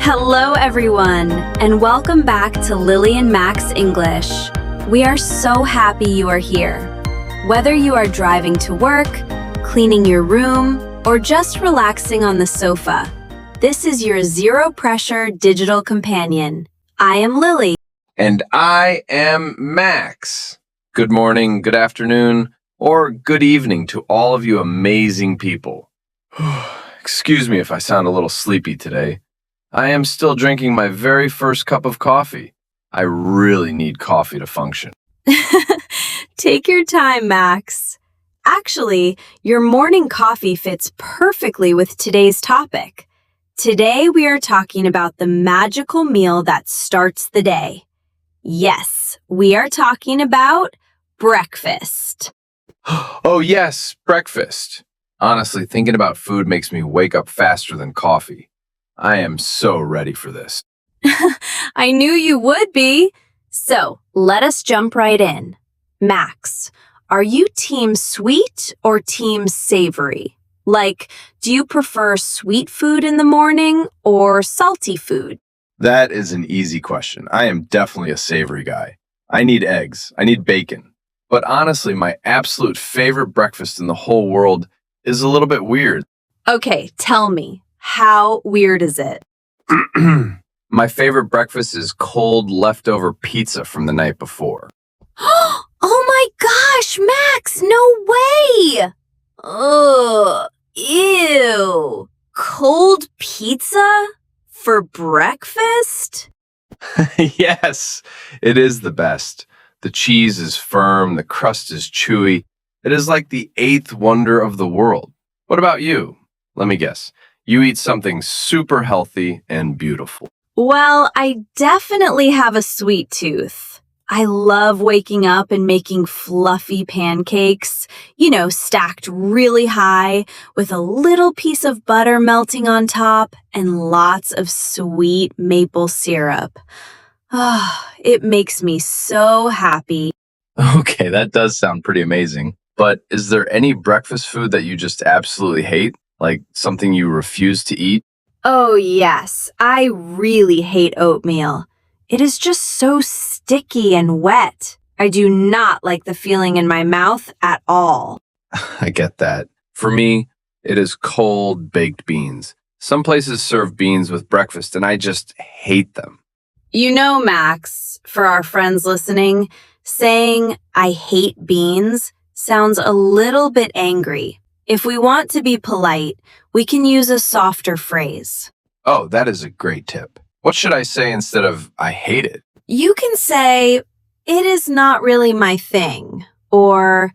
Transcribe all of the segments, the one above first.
Hello, everyone, and welcome back to Lily and Max English. We are so happy you are here. Whether you are driving to work, cleaning your room, or just relaxing on the sofa, this is your zero-pressure digital companion. I am Lily. And I am Max. Good morning, good afternoon, or good evening to all of you amazing people. Excuse me if I sound a little sleepy today. I am still drinking my very first cup of coffee. I really need coffee to function. Take your time, Max. Actually, your morning coffee fits perfectly with today's topic. Today we are talking about the magical meal that starts the day. Yes, we are talking about breakfast. Oh yes, breakfast. Honestly, thinking about food makes me wake up faster than coffee. I am so ready for this. I knew you would be. So, let us jump right in. Max, are you team sweet or team savory? Like, do you prefer sweet food in the morning or salty food? That is an easy question. I am definitely a savory guy. I need eggs. I need bacon. But honestly, my absolute favorite breakfast in the whole world is a little bit weird. Okay, tell me, how weird is it? My favorite breakfast is cold leftover pizza from the night before. Oh my gosh, Max, no way! Ugh, ew. Cold pizza for breakfast? Yes, it is the best. The cheese is firm, the crust is chewy. It is like the eighth wonder of the world. What about you? Let me guess. You eat something super healthy and beautiful. Well, I definitely have a sweet tooth. I love waking up and making fluffy pancakes, stacked really high with a little piece of butter melting on top and lots of sweet maple syrup. Ah, it makes me so happy. Okay, that does sound pretty amazing. But is there any breakfast food that you just absolutely hate? Like something you refuse to eat? Oh, yes, I really hate oatmeal. It is just so sticky and wet. I do not like the feeling in my mouth at all. I get that. For me, it is cold baked beans. Some places serve beans with breakfast, and I just hate them. Max, for our friends listening, saying I hate beans sounds a little bit angry. If we want to be polite, we can use a softer phrase. Oh, that is a great tip. What should I say instead of I hate it? You can say, it is not really my thing, or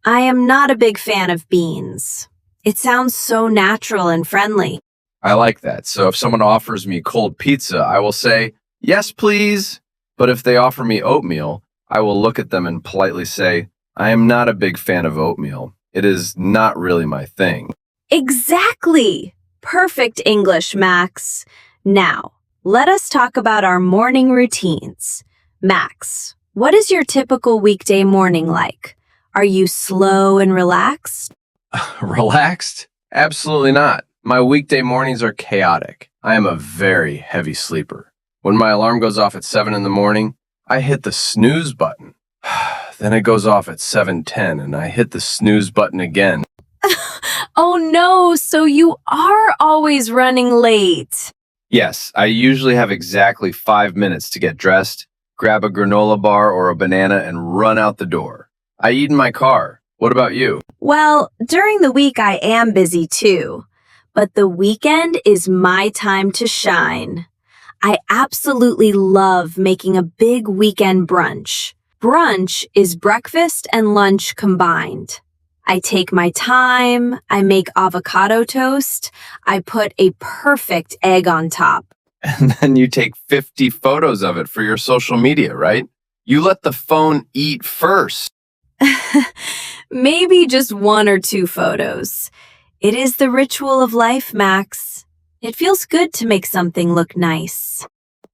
I am not a big fan of beans. It sounds so natural and friendly. I like that. So if someone offers me cold pizza, I will say, yes, please. But if they offer me oatmeal, I will look at them and politely say, I am not a big fan of oatmeal. It is not really my thing. Exactly! Perfect English, Max. Now, let us talk about our morning routines. Max, what is your typical weekday morning like? Are you slow and relaxed? Relaxed? Absolutely not. My weekday mornings are chaotic. I am a very heavy sleeper. When my alarm goes off at 7 in the morning, I hit the snooze button. Then it goes off at 7:10 and I hit the snooze button again. Oh no, so you are always running late. Yes, I usually have exactly 5 minutes to get dressed, grab a granola bar or a banana and run out the door. I eat in my car. What about you? Well, during the week I am busy too, but the weekend is my time to shine. I absolutely love making a big weekend brunch. Brunch is breakfast and lunch combined. I take my time, I make avocado toast, I put a perfect egg on top. And then you take 50 photos of it for your social media, right? You let the phone eat first. Maybe just one or two photos. It is the ritual of life, Max. It feels good to make something look nice.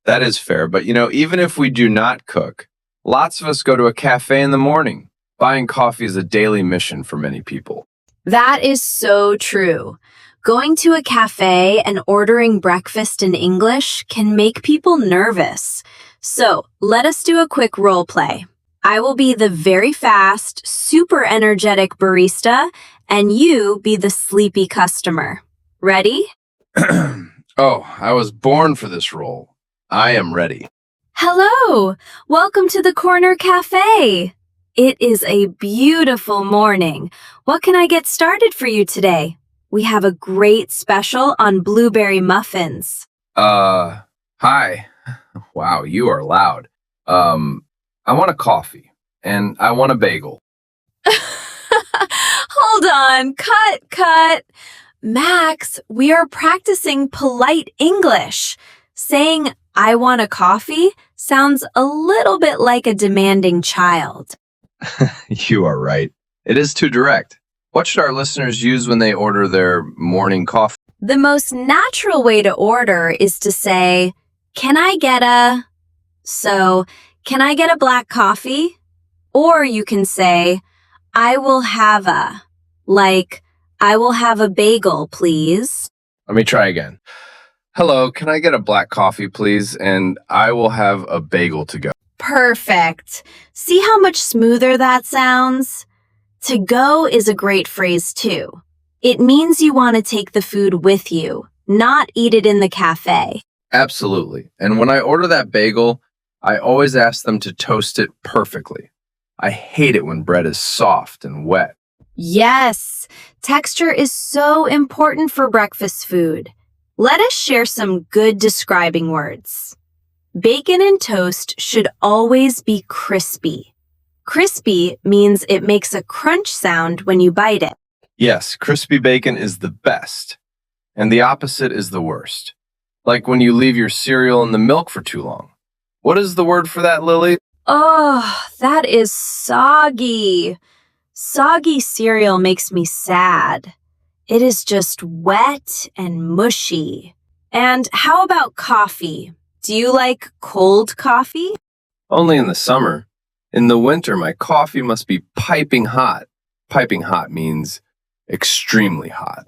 That is fair, but even if we do not cook, lots of us go to a cafe in the morning. Buying coffee is a daily mission for many people. That is so true. Going to a cafe and ordering breakfast in English can make people nervous. So, let us do a quick role play. I will be the very fast, super energetic barista, and you be the sleepy customer. Ready? Oh, I was born for this role. I am ready. Hello! Welcome to the Corner Cafe. It is a beautiful morning. What can I get started for you today? We have a great special on blueberry muffins. Hi. Wow, you are loud. I want a coffee, and I want a bagel. Hold on, cut. Max, we are practicing polite English. Saying, I want a coffee sounds a little bit like a demanding child. You are right. It is too direct. What should our listeners use when they order their morning coffee? The most natural way to order is to say, can I get a... So, can I get a black coffee? Or you can say, I will have a... Like, I will have a bagel, please. Let me try again. Hello, can I get a black coffee, please? And I will have a bagel to go. Perfect. See how much smoother that sounds? To go is a great phrase too. It means you want to take the food with you, not eat it in the cafe. Absolutely. And when I order that bagel, I always ask them to toast it perfectly. I hate it when bread is soft and wet. Yes, texture is so important for breakfast food. Let us share some good describing words. Bacon and toast should always be crispy. Crispy means it makes a crunch sound when you bite it. Yes, crispy bacon is the best. And the opposite is the worst. Like when you leave your cereal in the milk for too long. What is the word for that, Lily? Oh, that is soggy. Soggy cereal makes me sad. It is just wet and mushy. And how about coffee? Do you like cold coffee? Only in the summer. In the winter, my coffee must be piping hot. Piping hot means extremely hot.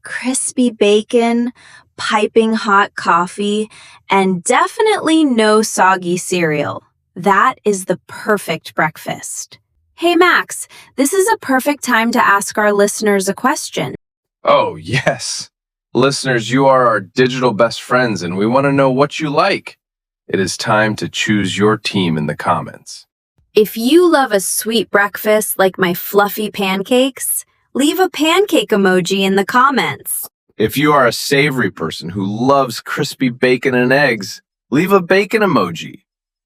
Crispy bacon, piping hot coffee, and definitely no soggy cereal. That is the perfect breakfast. Hey Max, this is a perfect time to ask our listeners a question. Oh, yes. Listeners, you are our digital best friends, and we want to know what you like. It is time to choose your team in the comments. If you love a sweet breakfast like my fluffy pancakes, leave a pancake emoji in the comments. If you are a savory person who loves crispy bacon and eggs, leave a bacon emoji.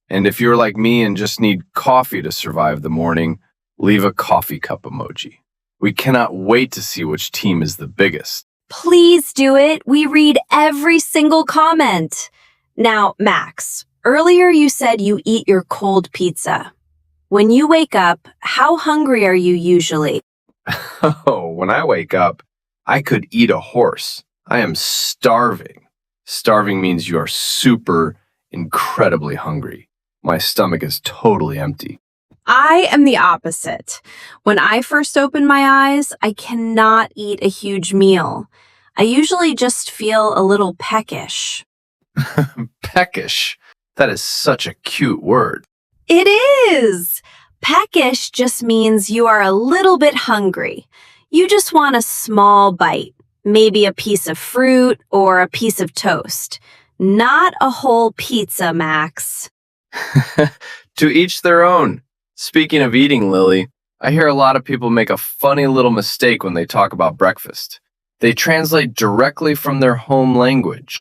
And if you're like me and just need coffee to survive the morning, leave a coffee cup emoji. We cannot wait to see which team is the biggest. Please do it. We read every single comment. Now, Max, earlier you said you eat your cold pizza. When you wake up, how hungry are you usually? Oh, when I wake up, I could eat a horse. I am starving. Starving means you are super, incredibly hungry. My stomach is totally empty. I am the opposite. When I first open my eyes, I cannot eat a huge meal. I usually just feel a little peckish. Peckish. That is such a cute word. It is! Peckish just means you are a little bit hungry. You just want a small bite, maybe a piece of fruit or a piece of toast. Not a whole pizza, Max. To each their own. Speaking of eating, Lily, I hear a lot of people make a funny little mistake when they talk about breakfast. They translate directly from their home language.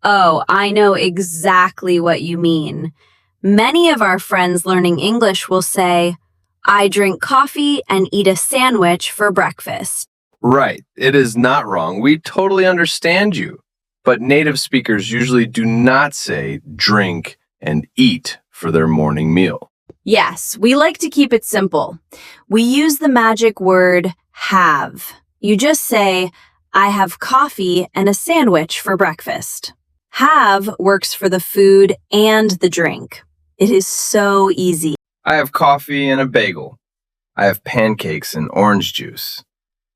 Oh, I know exactly what you mean. Many of our friends learning English will say, I drink coffee and eat a sandwich for breakfast. Right. It is not wrong. We totally understand you. But native speakers usually do not say drink and eat for their morning meal. Yes, we like to keep it simple. We use the magic word have. You just say, I have coffee and a sandwich for breakfast. Have works for the food and the drink. It is so easy. I have coffee and a bagel. I have pancakes and orange juice.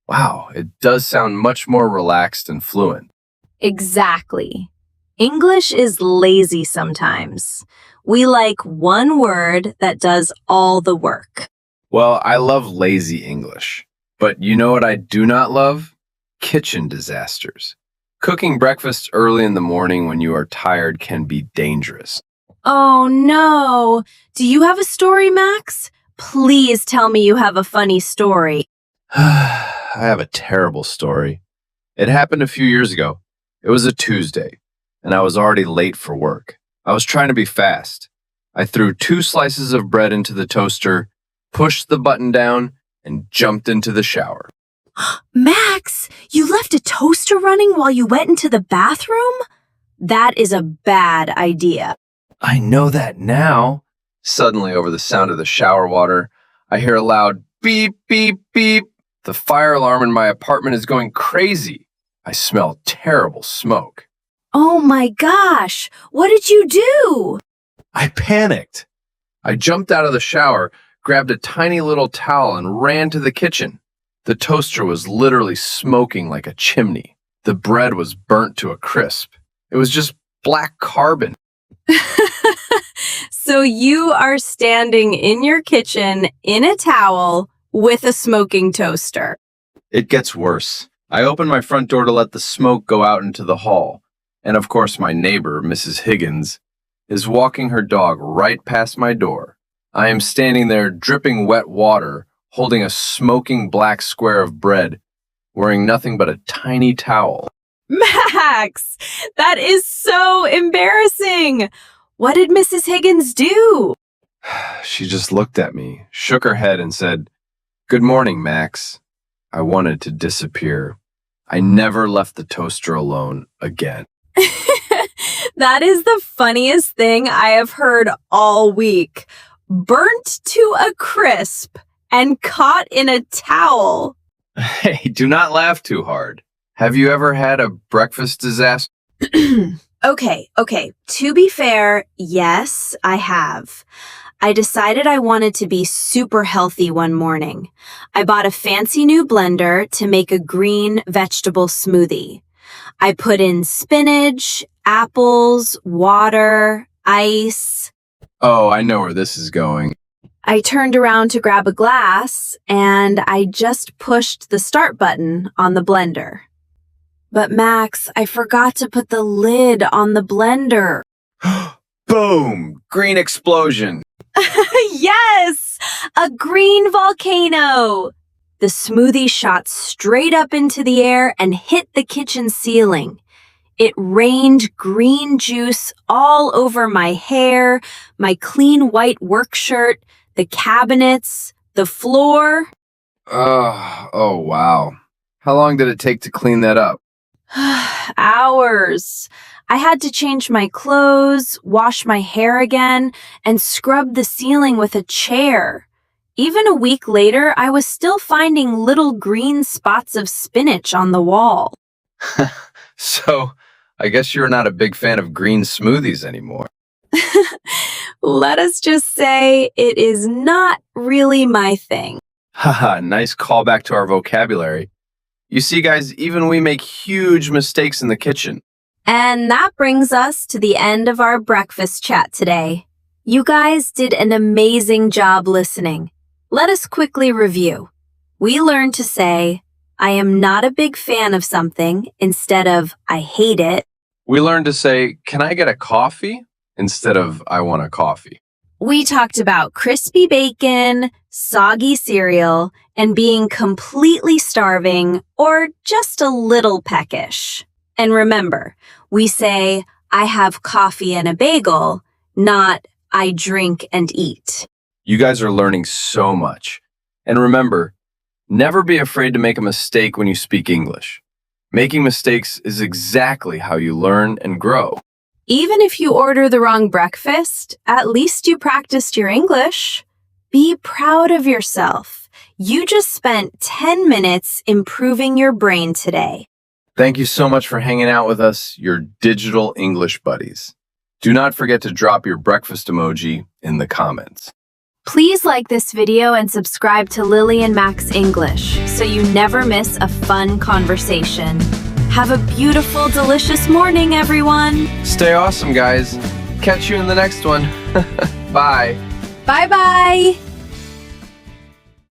Wow, it does sound much more relaxed and fluent. Exactly. English is lazy sometimes. We like one word that does all the work. Well, I love lazy English. But you know what I do not love? Kitchen disasters. Cooking breakfast early in the morning when you are tired can be dangerous. Oh no. Do you have a story, Max? Please tell me you have a funny story. I have a terrible story. It happened a few years ago. It was a Tuesday, and I was already late for work. I was trying to be fast. I threw 2 slices of bread into the toaster, pushed the button down, and jumped into the shower. Max, you left a toaster running while you went into the bathroom? That is a bad idea. I know that now. Suddenly, over the sound of the shower water, I hear a loud beep, beep, beep. The fire alarm in my apartment is going crazy. I smell terrible smoke. Oh my gosh, what did you do? I panicked. I jumped out of the shower, grabbed a tiny little towel, and ran to the kitchen. The toaster was literally smoking like a chimney. The bread was burnt to a crisp. It was just black carbon. So you are standing in your kitchen in a towel with a smoking toaster. It gets worse. I open my front door to let the smoke go out into the hall. And of course, my neighbor, Mrs. Higgins, is walking her dog right past my door. I am standing there dripping wet water, holding a smoking black square of bread, wearing nothing but a tiny towel. Max, that is so embarrassing. What did Mrs. Higgins do? She just looked at me, shook her head, and said, "Good morning, Max." I wanted to disappear. I never left the toaster alone again. That is the funniest thing I have heard all week. Burnt to a crisp and caught in a towel. Hey, do not laugh too hard. Have you ever had a breakfast disaster? Okay. To be fair, yes, I have. I decided I wanted to be super healthy one morning. I bought a fancy new blender to make a green vegetable smoothie. I put in spinach, apples, water, ice. Oh, I know where this is going. I turned around to grab a glass, and I just pushed the start button on the blender. But Max, I forgot to put the lid on the blender. Boom! Green explosion. Yes! A green volcano! The smoothie shot straight up into the air and hit the kitchen ceiling. It rained green juice all over my hair, my clean white work shirt, the cabinets, the floor. Oh, wow. How long did it take to clean that up? Hours. I had to change my clothes, wash my hair again, and scrub the ceiling with a chair. Even a week later, I was still finding little green spots of spinach on the wall. So, I guess you're not a big fan of green smoothies anymore. Let us just say it is not really my thing. Haha, nice callback to our vocabulary. You see, guys, even we make huge mistakes in the kitchen. And that brings us to the end of our breakfast chat today. You guys did an amazing job listening. Let us quickly review. We learned to say, I am not a big fan of something instead of I hate it. We learned to say, "Can I get a coffee?" instead of "I want a coffee." We talked about crispy bacon, soggy cereal, and being completely starving or just a little peckish. And remember, we say, I have coffee and a bagel, not I drink and eat. You guys are learning so much. And remember, never be afraid to make a mistake when you speak English. Making mistakes is exactly how you learn and grow. Even if you order the wrong breakfast, at least you practiced your English. Be proud of yourself. You just spent 10 minutes improving your brain today. Thank you so much for hanging out with us, your digital English buddies. Do not forget to drop your breakfast emoji in the comments. Please like this video and subscribe to Lily and Max English so you never miss a fun conversation. Have a beautiful, delicious morning, everyone. Stay awesome, guys. Catch you in the next one. Bye. Bye-bye.